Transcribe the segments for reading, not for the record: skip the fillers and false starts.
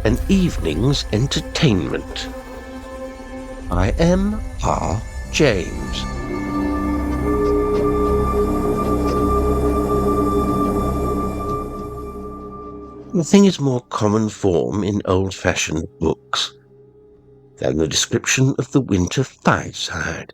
an evening's entertainment. I am R. James. Nothing is more common form in old-fashioned books than the description of the winter fireside,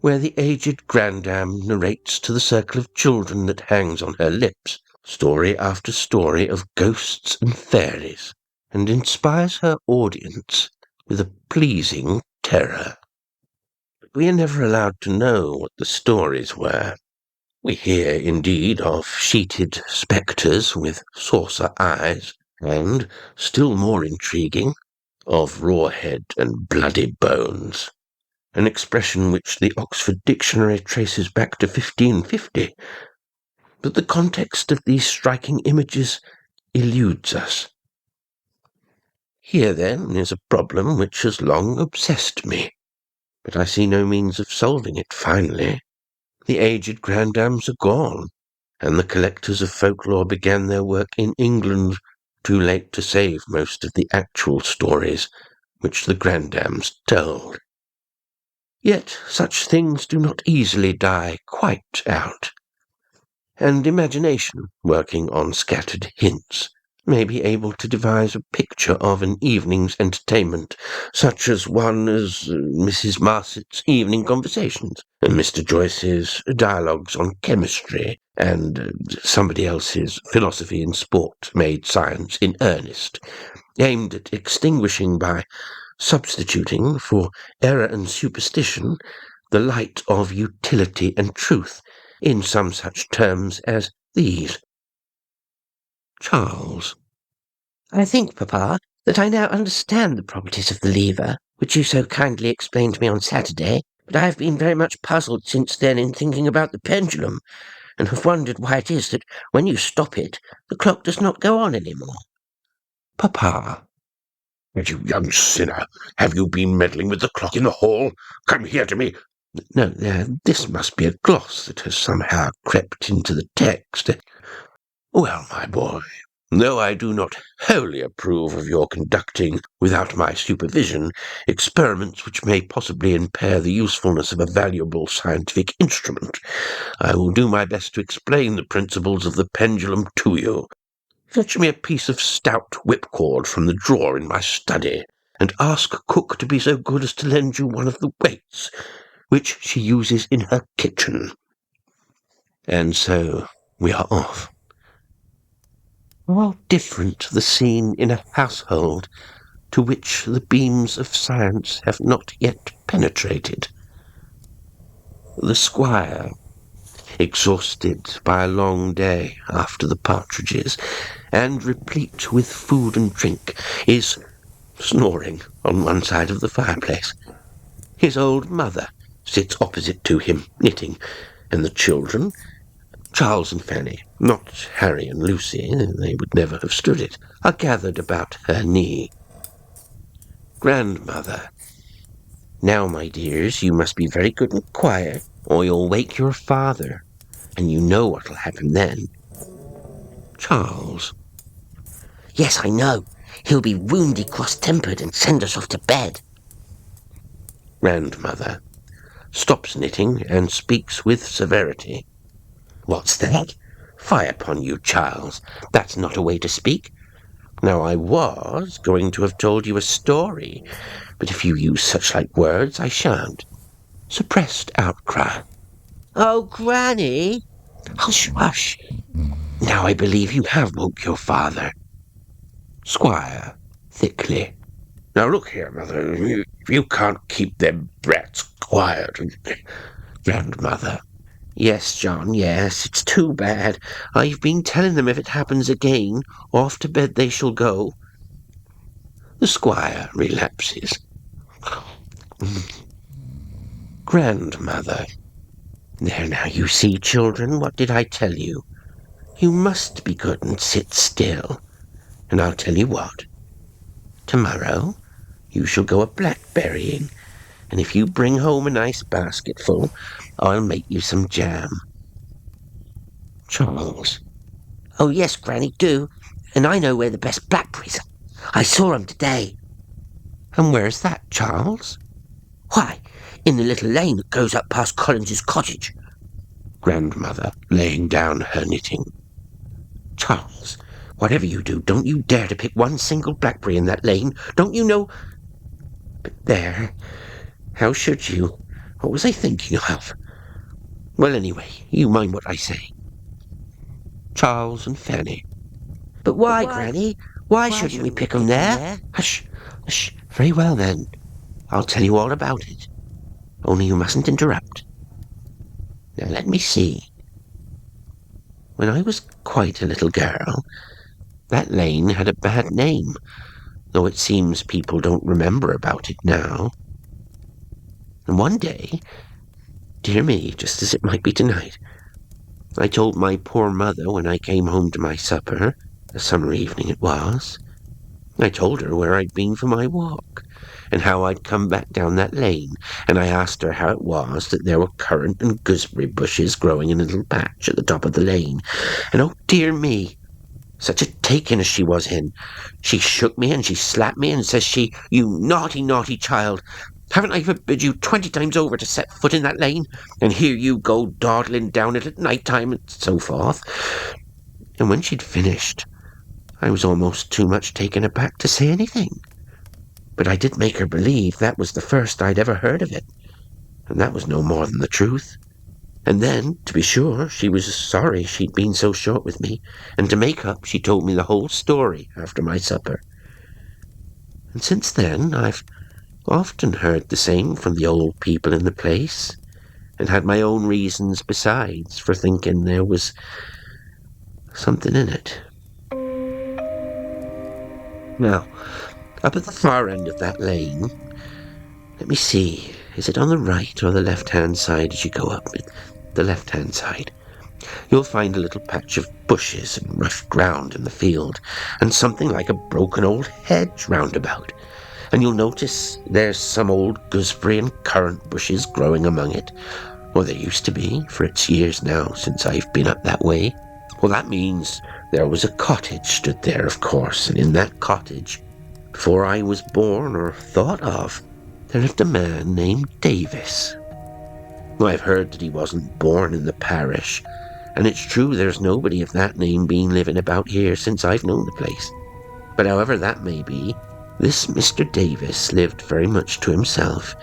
where the aged grandam narrates to the circle of children that hangs on her lips story after story of ghosts and fairies, and inspires her audience with a pleasing terror. But we are never allowed to know what the stories were. We hear, indeed, of sheeted spectres with saucer eyes, and, still more intriguing, of raw head and bloody bones, an expression which the Oxford Dictionary traces back to 1550. But the context of these striking images eludes us. Here, then, is a problem which has long obsessed me, but I see no means of solving it finally. The aged grandams are gone, and the collectors of folklore began their work in England too late to save most of the actual stories which the grandams told. Yet such things do not easily die quite out, and imagination, working on scattered hints, may be able to devise a picture of an evening's entertainment, such as Mrs. Marset's evening conversations, and Mr. Joyce's dialogues on chemistry, and somebody else's philosophy in sport made science in earnest, aimed at extinguishing by substituting for error and superstition the light of utility and truth in some such terms as these. Charles. I think, Papa, that I now understand the properties of the lever, which you so kindly explained to me on Saturday, but I have been very much puzzled since then in thinking about the pendulum, and have wondered why it is that when you stop it, the clock does not go on any more. Papa. You young sinner, have you been meddling with the clock in the hall? Come here to me. No, this must be a gloss that has somehow crept into the text. Well, my boy, though I do not wholly approve of your conducting, without my supervision, experiments which may possibly impair the usefulness of a valuable scientific instrument, I will do my best to explain the principles of the pendulum to you. Fetch me a piece of stout whipcord from the drawer in my study, and ask cook to be so good as to lend you one of the weights, which she uses in her kitchen. And so we are off. How different the scene in a household to which the beams of science have not yet penetrated. The squire, exhausted by a long day after the partridges, and replete with food and drink, is snoring on one side of the fireplace. His old mother sits opposite to him, knitting, and the children, Charles and Fanny, not Harry and Lucy, they would never have stood it, are gathered about her knee. Grandmother. Now, my dears, you must be very good and quiet, or you'll wake your father, and you know what'll happen then. Charles. Yes, I know. He'll be woundy, cross-tempered, and send us off to bed. Grandmother stops knitting and speaks with severity. What's that? Fie upon you, Charles. That's not a way to speak. Now, I was going to have told you a story, but if you use such like words, I shan't. Suppressed outcry. Oh, Granny! Hush, hush. Now I believe you have woke your father. Squire, thickly. Now look here, Mother, if you can't keep them brats quiet. Grandmother. Yes, John, yes, it's too bad. I've been telling them if it happens again, off to bed they shall go. The squire relapses. Grandmother. There now, you see, children, what did I tell you? You must be good and sit still. And I'll tell you what. Tomorrow you shall go a-blackberrying, and if you bring home a nice basketful, I'll make you some jam. Charles. Oh, yes, Granny, do. And I know where the best blackberries are. I saw him today. And where's that, Charles? Why, in the little lane that goes up past Collins's cottage. Grandmother, laying down her knitting. Charles, whatever you do, don't you dare to pick one single blackberry in that lane. Don't you know? But there, how should you? What was I thinking of? Well, anyway, you mind what I say. Charles and Fanny. But why, Granny? Why shouldn't we pick 'em there? Hush, hush. Very well, then. I'll tell you all about it. Only you mustn't interrupt. Now, let me see. When I was quite a little girl, that lane had a bad name, though it seems people don't remember about it now. And one day, dear me, just as it might be tonight, I told my poor mother when I came home to my supper, a summer evening it was, I told her where I'd been for my walk, and how I'd come back down that lane, and I asked her how it was that there were currant and gooseberry bushes growing in a little patch at the top of the lane, and oh dear me, such a taking as she was in. She shook me and she slapped me, and says she, "You naughty, naughty child, haven't I forbid you 20 times over to set foot in that lane? And here you go dawdling down it at night time," and so forth. And when she'd finished, I was almost too much taken aback to say anything. But I did make her believe that was the first I'd ever heard of it, and that was no more than the truth. And then, to be sure, she was sorry she'd been so short with me, and to make up, she told me the whole story after my supper. And since then, I've often heard the same from the old people in the place, and had my own reasons besides for thinking there was something in it. Now, up at the far end of that lane, let me see, is it on the right or the left-hand side as you go up? The left-hand side. You'll find a little patch of bushes and rough ground in the field, and something like a broken old hedge roundabout. And you'll notice there's some old gooseberry and currant bushes growing among it. Or there used to be, for it's years now since I've been up that way. Well, that means there was a cottage stood there, of course, and in that cottage, before I was born or thought of, there lived a man named Davis. I've heard that he wasn't born in the parish, and it's true there's nobody of that name been living about here since I've known the place. But however that may be, this Mr. Davis lived very much to himself,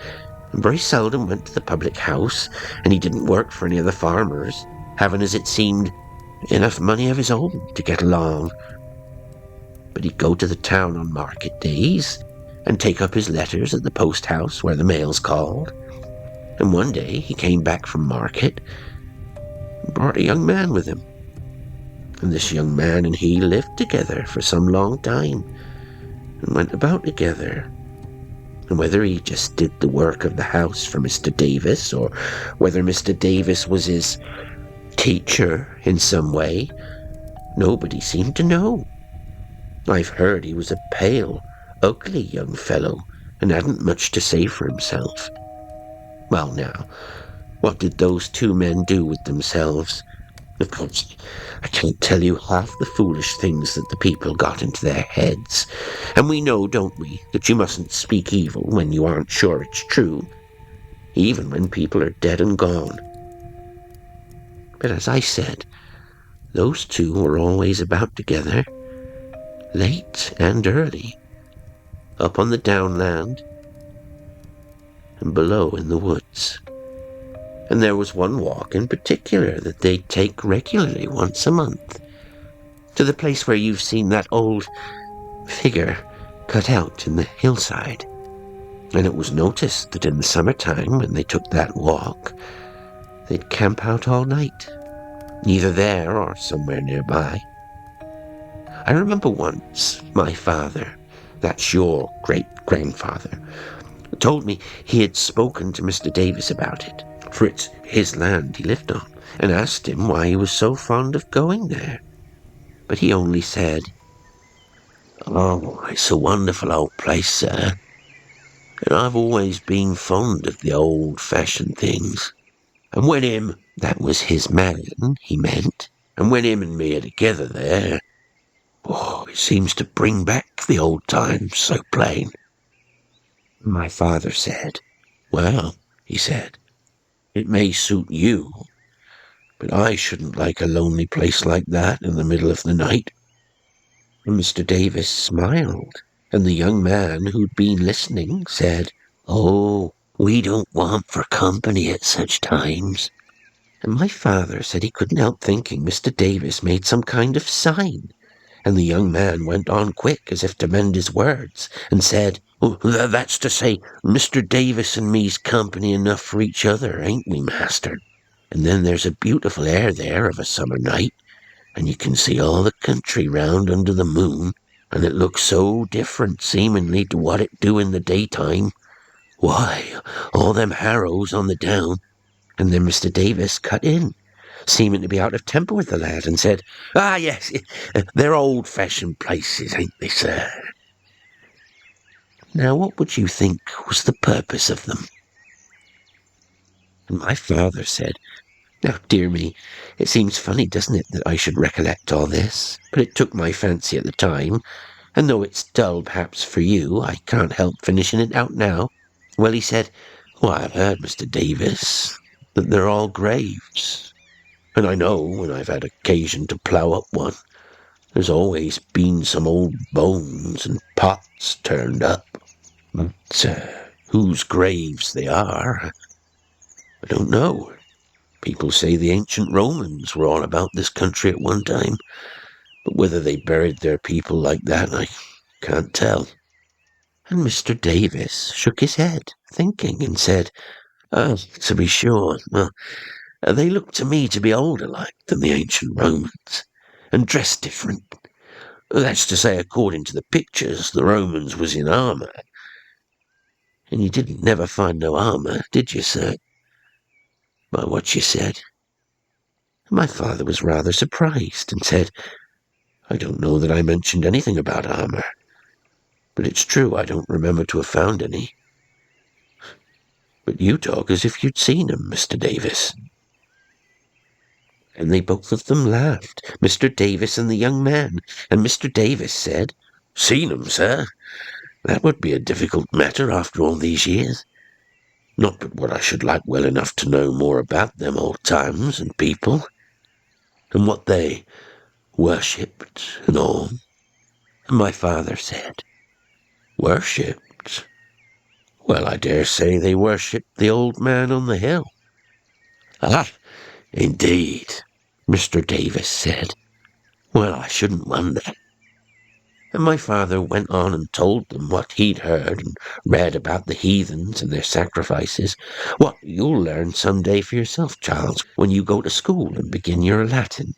and very seldom went to the public house, and he didn't work for any of the farmers, having, as it seemed, enough money of his own to get along. But he'd go to the town on market days, and take up his letters at the post house where the mail's called. And one day he came back from market and brought a young man with him. And this young man and he lived together for some long time, and went about together. And whether he just did the work of the house for Mr. Davis, or whether Mr. Davis was his teacher in some way, nobody seemed to know. I've heard he was a pale, ugly young fellow, and hadn't much to say for himself. Well now, what did those two men do with themselves? Of course, I can't tell you half the foolish things that the people got into their heads. And we know, don't we, that you mustn't speak evil when you aren't sure it's true, even when people are dead and gone. But as I said, those two were always about together, late and early, up on the downland and below in the woods. And there was one walk in particular that they'd take regularly once a month, to the place where you've seen that old figure cut out in the hillside. And it was noticed that in the summertime, when they took that walk, they'd camp out all night, either there or somewhere nearby. I remember once my father, that's your great-grandfather, told me he had spoken to Mr. Davis about it, for it's his land he lived on, and asked him why he was so fond of going there. But he only said, "Oh, it's a wonderful old place, sir, and I've always been fond of the old-fashioned things. And when him," that was his man, he meant, "and when him and me are together there, Oh, it seems to bring back the old times so plain. My father said. Well, he said, it may suit you, but I shouldn't like a lonely place like that in the middle of the night. And Mr. Davis smiled, and the young man who'd been listening said, "Oh, we don't want for company at such times." And my father said he couldn't help thinking Mr. Davis made some kind of sign. And the young man went on quick, as if to mend his words, and said, Oh, that's to say, Mr. Davis and me's company enough for each other, ain't we, master? And then there's a beautiful air there of a summer night, and you can see all the country round under the moon, and it looks so different seemingly to what it do in the daytime. Why, all them harrows on the down. And then Mr. Davis cut in, seeming to be out of temper with the lad, and said, Ah, yes, they're old-fashioned places, ain't they, sir? Now what would you think was the purpose of them? And my father said, "Now, dear me, it seems funny, doesn't it, that I should recollect all this? But it took my fancy at the time, and though it's dull perhaps for you, I can't help finishing it out now." Well, he said, Why, I've heard, Mr. Davis, that they're all graves. And I know, when I've had occasion to plough up one, there's always been some old bones and pots turned up. But whose graves they are, I don't know. People say the ancient Romans were all about this country at one time, but whether they buried their people like that, I can't tell. And Mr. Davis shook his head, thinking, and said, Oh, to be sure. Well, they look to me to be older like than the ancient Romans, and dressed different. That's to say, according to the pictures, the Romans was in armour. And you didn't never find no armour, did you, sir? By what you said. My father was rather surprised, and said, I don't know that I mentioned anything about armour, but it's true I don't remember to have found any. But you talk as if you'd seen 'em, Mr. Davis. And they both of them laughed, Mr. Davis and the young man, and Mr. Davis said, Seen 'em, sir? That would be a difficult matter after all these years. Not but what I should like well enough to know more about them old times and people, and what they worshipped and all. And my father said, Worshipped? Well, I dare say they worshipped the old man on the hill. Ah, indeed, Mr. Davis said. Well, I shouldn't wonder. And my father went on and told them what he'd heard and read about the heathens and their sacrifices, what you'll learn some day for yourself, Charles, when you go to school and begin your Latin.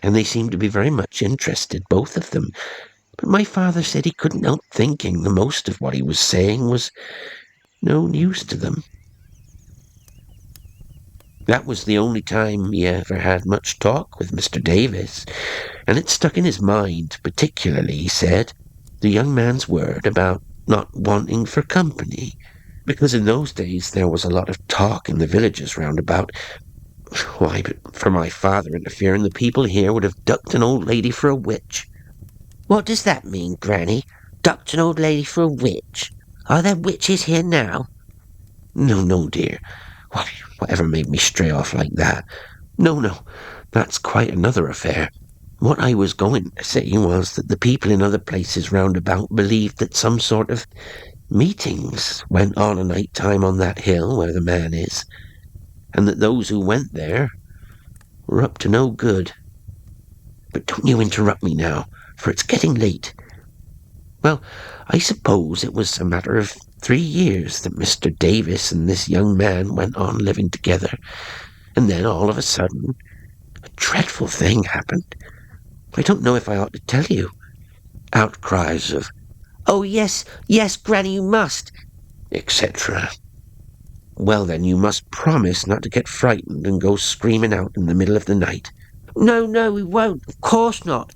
And they seemed to be very much interested, both of them. But my father said he couldn't help thinking the most of what he was saying was no news to them. That was the only time he ever had much talk with Mr. Davis, and it stuck in his mind, particularly, he said, the young man's word about not wanting for company, because in those days there was a lot of talk in the villages round about. Why, but for my father interfering, the people here would have ducked an old lady for a witch. What does that mean, Granny? Ducked an old lady for a witch? Are there witches here now? No, no, dear. Whatever made me stray off like that? No, that's quite another affair. What I was going to say was that the people in other places round about believed that some sort of meetings went on a night time on that hill where the man is, and that those who went there were up to no good. But don't you interrupt me now, for it's getting late. Well, I suppose it was a matter of 3 years that Mr. Davis and this young man went on living together, and then all of a sudden, a dreadful thing happened. I don't know if I ought to tell you. Outcries of, "Oh, yes, yes, Granny, you must," etc. Well, then, you must promise not to get frightened and go screaming out in the middle of the night. No, we won't. Of course not.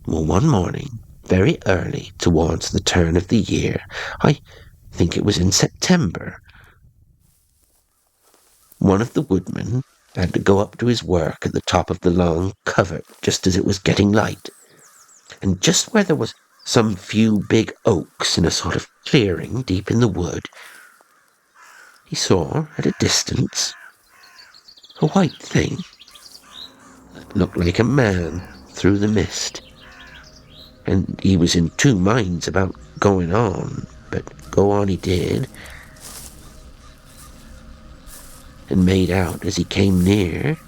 Well, one morning, very early, towards the turn of the year, I think it was in September, one of the woodmen had to go up to his work at the top of the long covert just as it was getting light. And just where there was some few big oaks in a sort of clearing deep in the wood, he saw at a distance a white thing that looked like a man through the mist. And he was in two minds about going on, but go on he did, and made out as he came near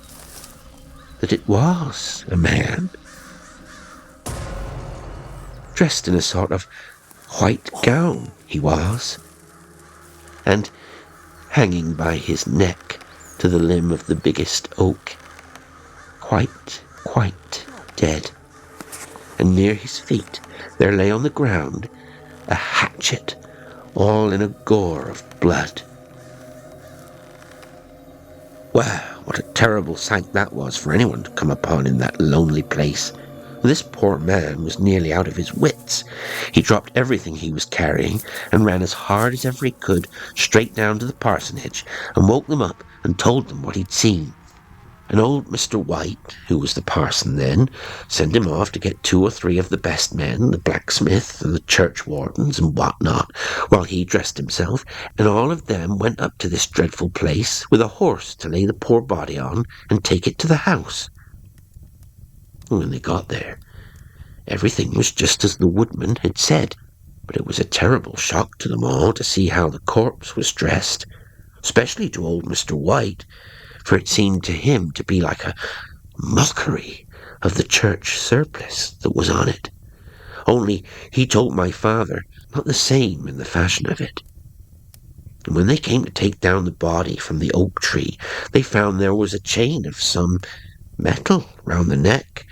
that it was a man, dressed in a sort of white gown he was, and hanging by his neck to the limb of the biggest oak, quite dead. And near his feet there lay on the ground a hatchet, all in a gore of blood. Well, what a terrible sight that was for anyone to come upon in that lonely place. This poor man was nearly out of his wits. He dropped everything he was carrying and ran as hard as ever he could straight down to the parsonage and woke them up and told them what he'd seen. And old Mr. White, who was the parson then, sent him off to get 2 or 3 of the best men, the blacksmith and the churchwardens and what-not, while he dressed himself, and all of them went up to this dreadful place with a horse to lay the poor body on and take it to the house. When they got there, everything was just as the woodman had said, but it was a terrible shock to them all to see how the corpse was dressed, especially to old Mr. White, for it seemed to him to be like a mockery of the church surplice that was on it. Only he told my father not the same in the fashion of it. And when they came to take down the body from the oak tree, they found there was a chain of some metal round the neck,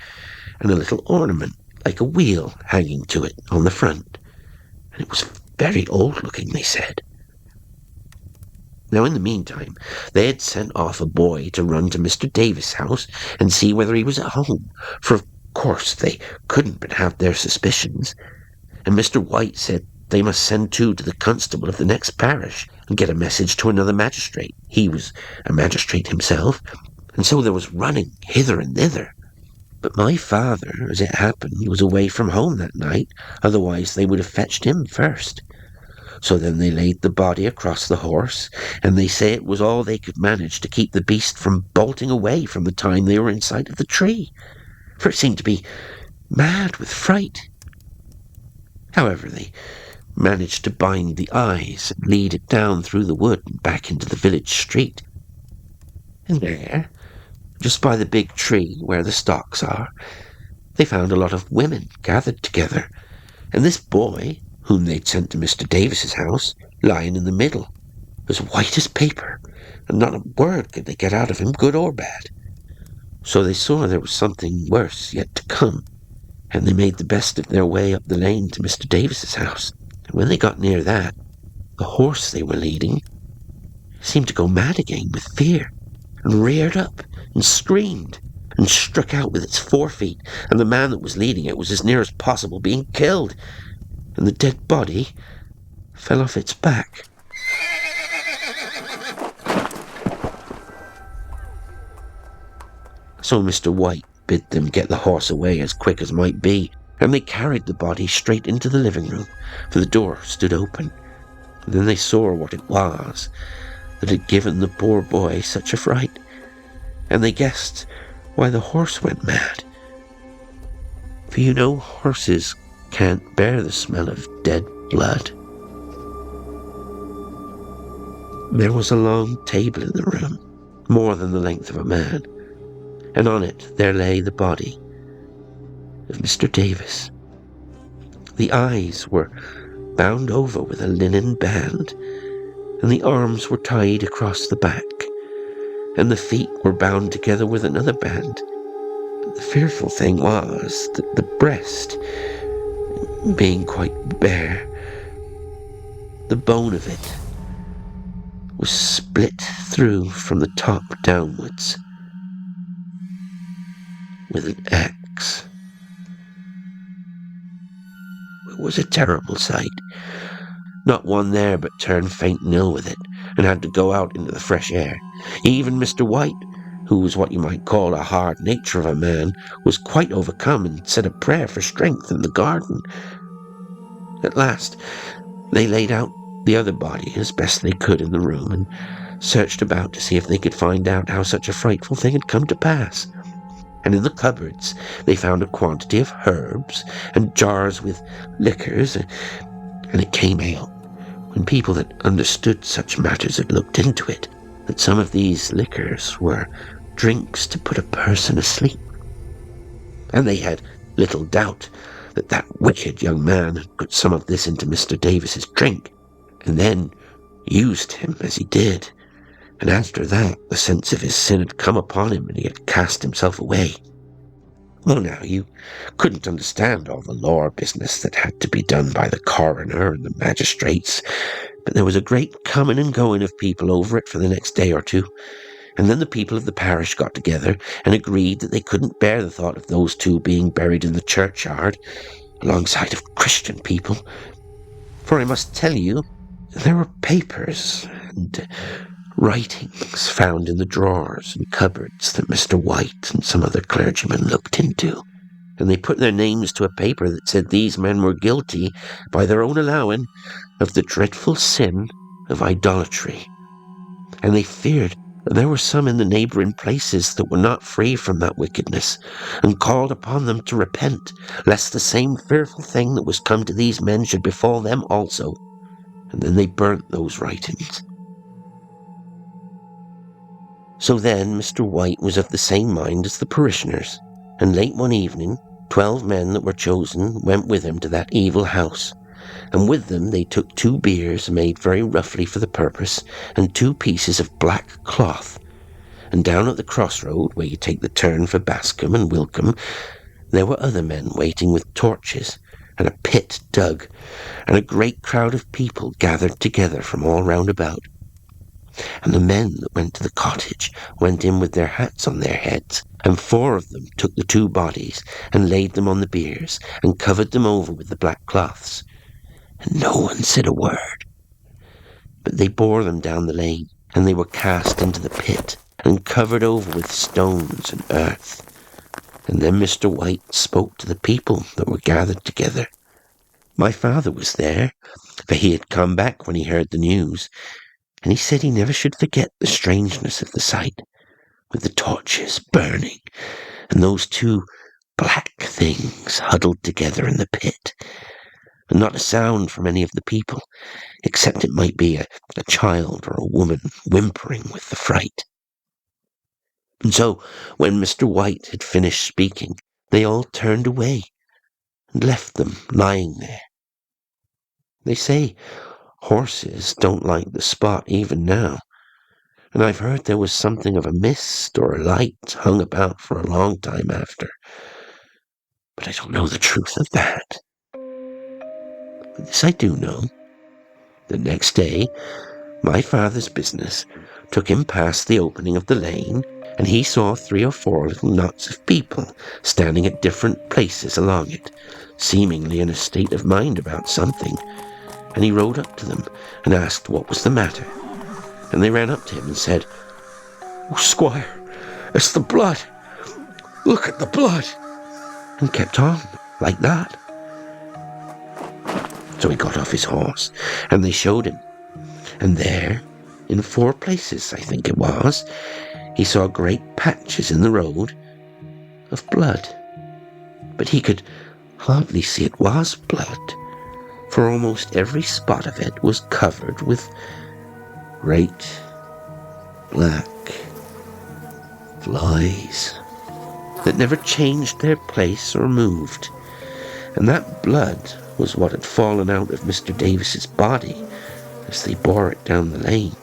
and a little ornament like a wheel hanging to it on the front. And it was very old-looking, they said. Now, in the meantime, they had sent off a boy to run to Mr. Davis' house and see whether he was at home, for of course they couldn't but have their suspicions. And Mr. White said they must send 2 to the constable of the next parish and get a message to another magistrate. He was a magistrate himself, and so there was running hither and thither. But my father, as it happened, was away from home that night, otherwise they would have fetched him first. So then they laid the body across the horse, and they say it was all they could manage to keep the beast from bolting away from the time they were in sight of the tree, for it seemed to be mad with fright. However, they managed to bind the eyes and lead it down through the wood and back into the village street. And there, just by the big tree where the stalks are, they found a lot of women gathered together, and this boy, whom they'd sent to Mr. Davis's house, lying in the middle, as white as paper, and not a word could they get out of him, good or bad. So they saw there was something worse yet to come, and they made the best of their way up the lane to Mr. Davis's house. And when they got near that, the horse they were leading seemed to go mad again with fear, and reared up and screamed and struck out with its 4 feet, and the man that was leading it was as near as possible being killed, and the dead body fell off its back. So Mr. White bid them get the horse away as quick as might be, and they carried the body straight into the living room, for the door stood open. And then they saw what it was that had given the poor boy such a fright, and they guessed why the horse went mad. For you know horses can't bear the smell of dead blood. There was a long table in the room, more than the length of a man, and on it there lay the body of Mr. Davis. The eyes were bound over with a linen band, and the arms were tied across the back, and the feet were bound together with another band. But the fearful thing was that the breast, being quite bare, the bone of it was split through from the top downwards with an axe. It was a terrible sight. Not one there but turned faint and ill with it, and had to go out into the fresh air. Even Mr. White, who was what you might call a hard nature of a man, was quite overcome and said a prayer for strength in the garden. At last, they laid out the other body as best they could in the room and searched about to see if they could find out how such a frightful thing had come to pass. And in the cupboards they found a quantity of herbs and jars with liquors, and it came out, when people that understood such matters had looked into it, that some of these liquors were drinks to put a person asleep. And they had little doubt that that wicked young man had put some of this into Mr. Davis's drink, and then used him as he did. And after that, the sense of his sin had come upon him, and he had cast himself away. Well, now, you couldn't understand all the law business that had to be done by the coroner and the magistrates, but there was a great coming and going of people over it for the next day or two, and then the people of the parish got together and agreed that they couldn't bear the thought of those two being buried in the churchyard alongside of Christian people. For I must tell you, there were papers and writings found in the drawers and cupboards that Mr. White and some other clergymen looked into, and they put their names to a paper that said these men were guilty, by their own allowing, of the dreadful sin of idolatry. And they feared there were some in the neighbouring places that were not free from that wickedness, and called upon them to repent, lest the same fearful thing that was come to these men should befall them also. And then they burnt those writings. So then Mr. White was of the same mind as the parishioners, and late one evening 12 men that were chosen went with him to that evil house, and with them they took 2 biers made very roughly for the purpose, and 2 pieces of black cloth. And down at the crossroad, where you take the turn for Bascombe and Wilcombe, there were other men waiting with torches, and a pit dug, and a great crowd of people gathered together from all round about. And the men that went to the cottage went in with their hats on their heads, and 4 of them took the 2 bodies and laid them on the biers and covered them over with the black cloths. And no one said a word. But they bore them down the lane, and they were cast into the pit and covered over with stones and earth. And then Mr. White spoke to the people that were gathered together. My father was there, for he had come back when he heard the news, and he said he never should forget the strangeness of the sight, with the torches burning, and those 2 black things huddled together in the pit, and not a sound from any of the people, except it might be a child or a woman whimpering with the fright. And so, when Mr. White had finished speaking, they all turned away and left them lying there. They say horses don't like the spot even now, and I've heard there was something of a mist or a light hung about for a long time after, but I don't know the truth of that. But this I do know. The next day, my father's business took him past the opening of the lane, and he saw 3 or 4 little knots of people standing at different places along it, seemingly in a state of mind about something, and he rode up to them and asked what was the matter. And they ran up to him and said, "Oh, Squire, it's the blood. Look at the blood," and kept on like that. So he got off his horse, and they showed him, and there, in 4 places, I think it was, he saw great patches in the road of blood. But he could hardly see it was blood, for almost every spot of it was covered with great black flies that never changed their place or moved, and that blood was what had fallen out of Mr. Davis's body as they bore it down the lane.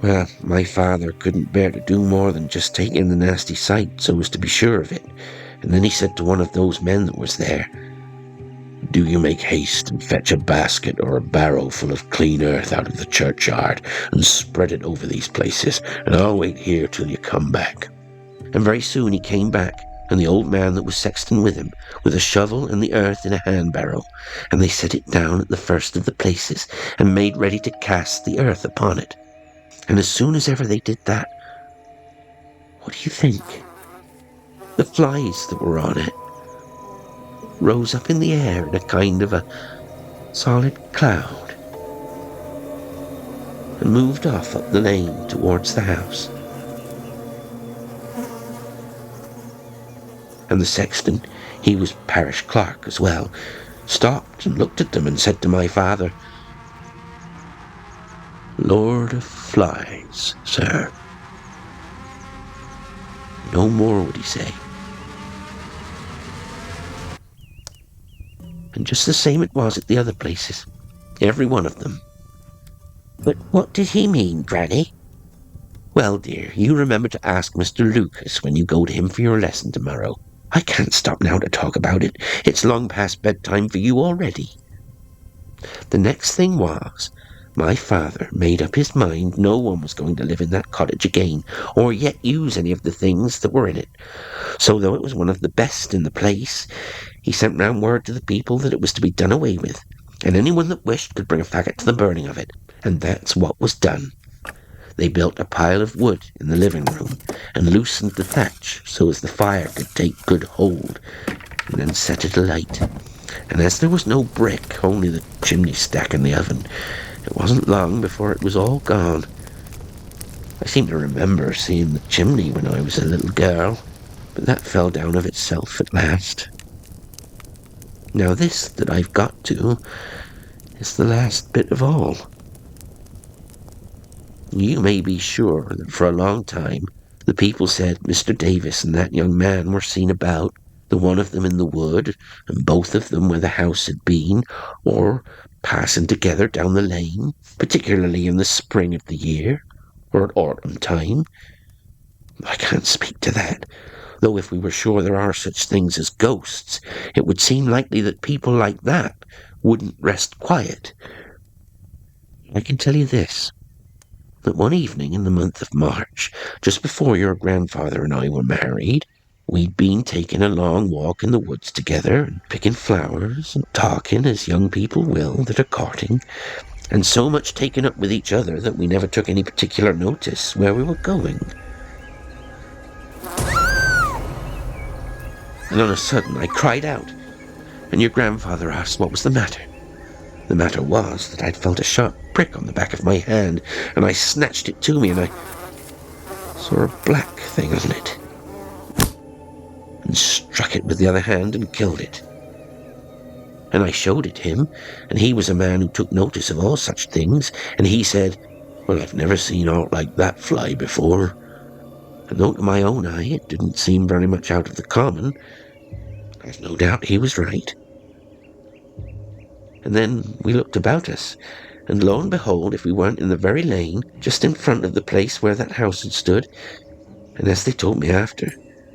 Well, my father couldn't bear to do more than just take in the nasty sight so as to be sure of it, and then he said to one of those men that was there, "Do you make haste and fetch a basket or a barrow full of clean earth out of the churchyard and spread it over these places, and I'll wait here till you come back." And very soon he came back, and the old man that was sexton with him, with a shovel and the earth in a hand barrow, and they set it down at the first of the places, and made ready to cast the earth upon it. And as soon as ever they did that, what do you think? The flies that were on it rose up in the air in a kind of a solid cloud and moved off up the lane towards the house. And the sexton, he was parish clerk as well, stopped and looked at them and said to my father, "Lord of Flies, sir." No more would he say. And just the same it was at the other places, every one of them. But what did he mean, Granny? Well, dear, you remember to ask Mr. Lucas when you go to him for your lesson tomorrow. I can't stop now to talk about it. It's long past bedtime for you already. The next thing was, my father made up his mind no one was going to live in that cottage again, or yet use any of the things that were in it. So though it was one of the best in the place, he sent round word to the people that it was to be done away with, and anyone that wished could bring a faggot to the burning of it. And that's what was done. They built a pile of wood in the living room and loosened the thatch so as the fire could take good hold, and then set it alight. And as there was no brick, only the chimney stack in the oven, it wasn't long before it was all gone. I seem to remember seeing the chimney when I was a little girl, but that fell down of itself at last. Now this that I've got to is the last bit of all. You may be sure that for a long time the people said Mr. Davis and that young man were seen about, the one of them in the wood, and both of them where the house had been, or passing together down the lane, particularly in the spring of the year, or at autumn time. I can't speak to that, though if we were sure there are such things as ghosts, it would seem likely that people like that wouldn't rest quiet. I can tell you this, that one evening in the month of March, just before your grandfather and I were married, we'd been taking a long walk in the woods together, and picking flowers and talking as young people will that are courting, and so much taken up with each other that we never took any particular notice where we were going. And on a sudden I cried out, and your grandfather asked what was the matter. The matter was that I'd felt a sharp prick on the back of my hand, and I snatched it to me, and I saw a black thing on it, and struck it with the other hand and killed it. And I showed it him, and he was a man who took notice of all such things, and he said, "Well, I've never seen aught like that fly before." And though to my own eye it didn't seem very much out of the common, I've no doubt he was right. And then we looked about us, and lo and behold, if we weren't in the very lane, just in front of the place where that house had stood, and as they told me after,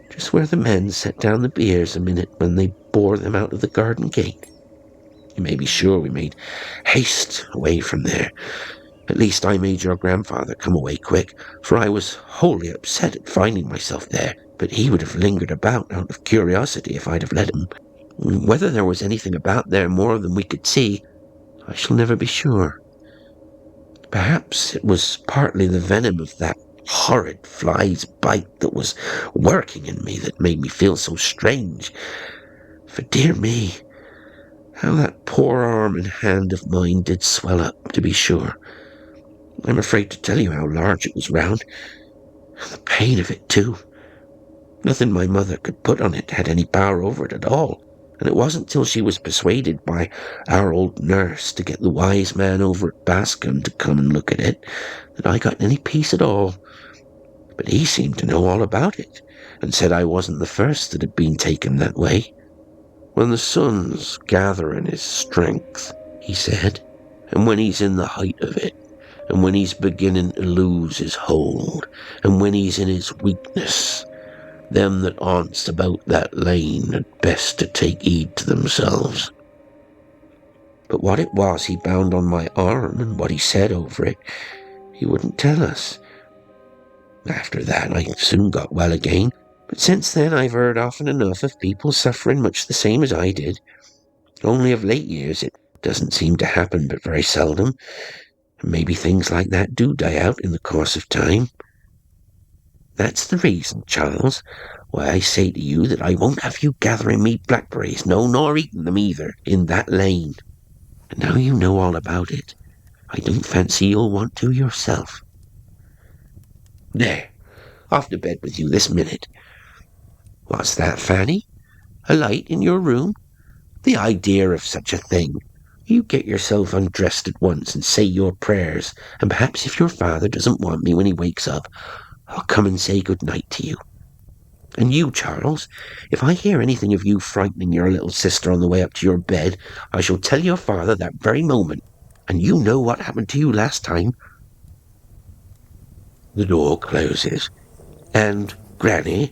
just where the men set down the biers a minute when they bore them out of the garden gate. You may be sure we made haste away from there. At least I made your grandfather come away quick, for I was wholly upset at finding myself there, but he would have lingered about out of curiosity if I'd have let him. Whether there was anything about there more than we could see, I shall never be sure. Perhaps it was partly the venom of that horrid fly's bite that was working in me that made me feel so strange. For dear me, how that poor arm and hand of mine did swell up, to be sure. I'm afraid to tell you how large it was round, and the pain of it too. Nothing my mother could put on it had any power over it at all, and it wasn't till she was persuaded by our old nurse to get the wise man over at Bascombe to come and look at it that I got any peace at all. But he seemed to know all about it, and said I wasn't the first that had been taken that way. "When the sun's gathering his strength," he said, "and when he's in the height of it, and when he's beginning to lose his hold, and when he's in his weakness, them that aunts about that lane had best to take heed to themselves." But what it was he bound on my arm and what he said over it, he wouldn't tell us. After that I soon got well again, but since then I've heard often enough of people suffering much the same as I did. Only of late years it doesn't seem to happen but very seldom, Maybe things like that do die out in the course of time. That's the reason, Charles, why I say to you that I won't have you gathering me blackberries, no, nor eating them either, in that lane. And now you know all about it, I don't fancy you'll want to yourself. There, off to bed with you this minute. What's that, Fanny? A light in your room? The idea of such a thing! You get yourself undressed at once and say your prayers, and perhaps if your father doesn't want me when he wakes up, I'll come and say good night to you. And you, Charles, if I hear anything of you frightening your little sister on the way up to your bed, I shall tell your father that very moment, and you know what happened to you last time. The door closes, and Granny,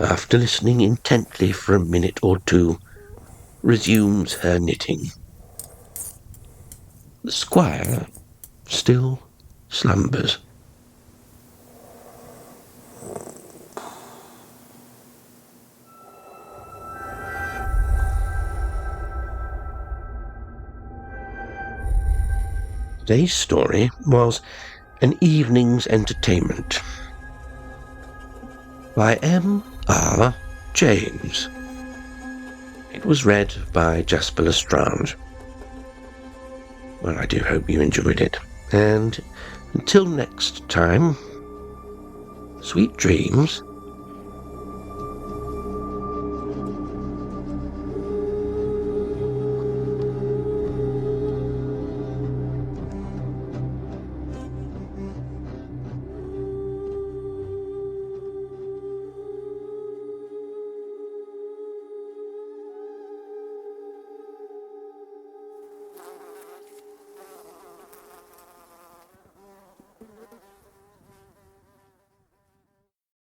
after listening intently for a minute or two, resumes her knitting. The squire still slumbers. Today's story was An Evening's Entertainment by M.R. James. It was read by Jasper L'Estrange. Well, I do hope you enjoyed it. And until next time, sweet dreams.